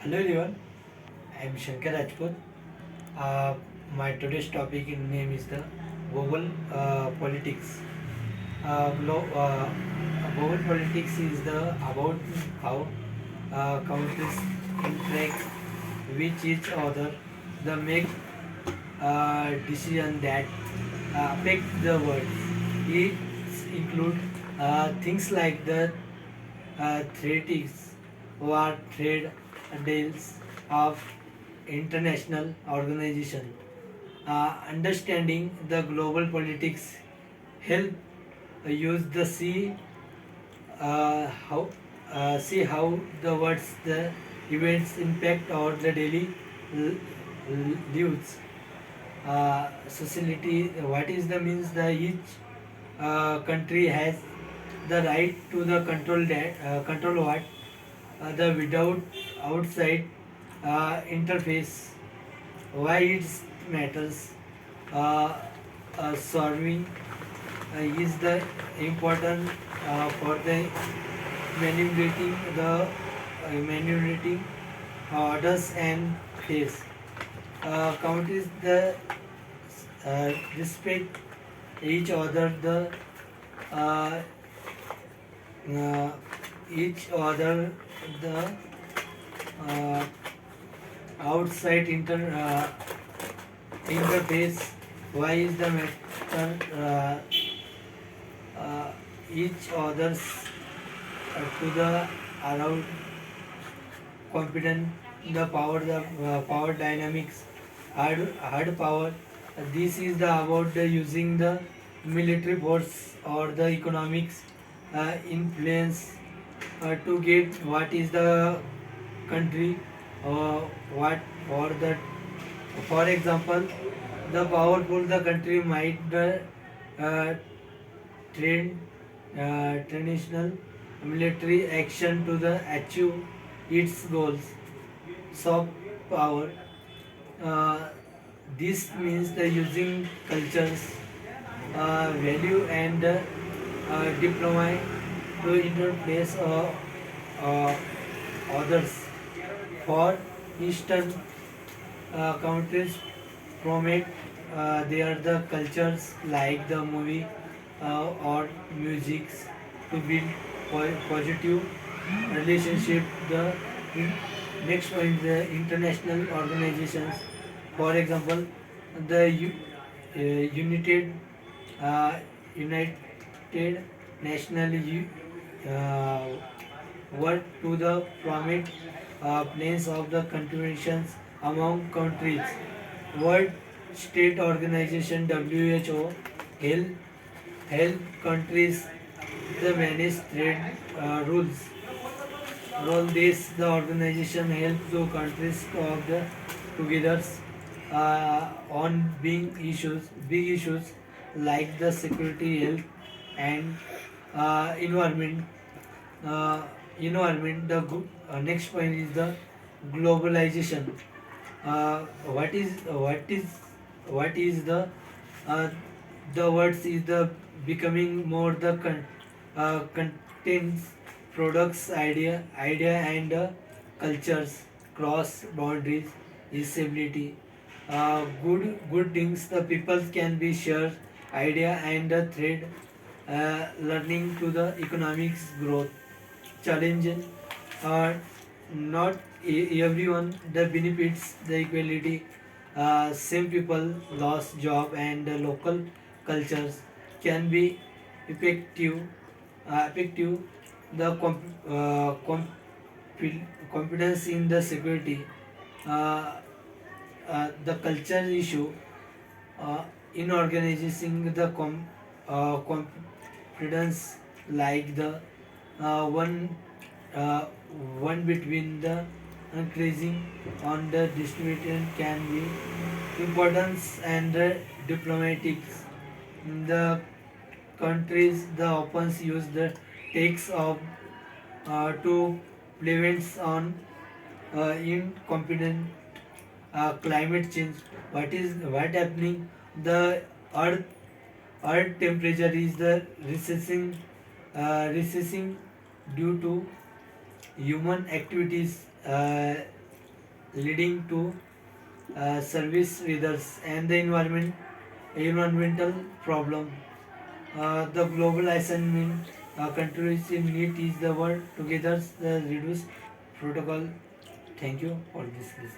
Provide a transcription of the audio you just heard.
Hello everyone, I am Shankar Rajput. Uh, my today's topic in name is the global politics. Global politics is the about how countries interact with each other, the make decision that affect the world. It include things like the theoretics war trade deals of international organization. Understanding the global politics help use the how see how the words the events impact our the daily lives. Society. What is the means the each country has the right to the control that control what the without outside interface. Why it matters. uh, Solving is the important for the manipulating orders and face. Count is the respect each other the uh, uh, each other the uh, outside interface. Why is the matter uh, each others to the around competent the power dynamics hard power. This is the about the using the military force or the economics influence to get what is the country uh, what for the for example the powerful the country might uh, train traditional military action to the achieve its goals. Soft power. Uh, this means the using cultures, value and diplomacy to interplace uh, others. For instance, countries promote their the cultures like the movie or music to build positive relationship. The in, next one is the international organizations. For example, the United uh, United National uh, work to the promote plans of the contributions among countries. World State Organization WHO help countries the manage trade rules. All this the organization helps the countries of the together on big issues like the security, health, and environment. Uh, Environment. Next point is the globalization. What is uh, the words is the becoming more the contains products idea and cultures cross boundaries is ability. Good things the people can be share idea and trade learning to the economics growth challenge. uh, Not everyone the benefits the equality. Same people lost job and local cultures can be effective the confidence in the security. uh, the culture issue in organizing the confidence like the one uh, one between the increasing on the distribution can be importance and diplomatics. The countries the opens use the takes of to prevent on incompetent climate change. What happening? The earth earth temperature is the recessing due to human activities. leading to service withers and the environmental problem. The global assignment countries in need is the world together reduce protocol. Thank you for this listening.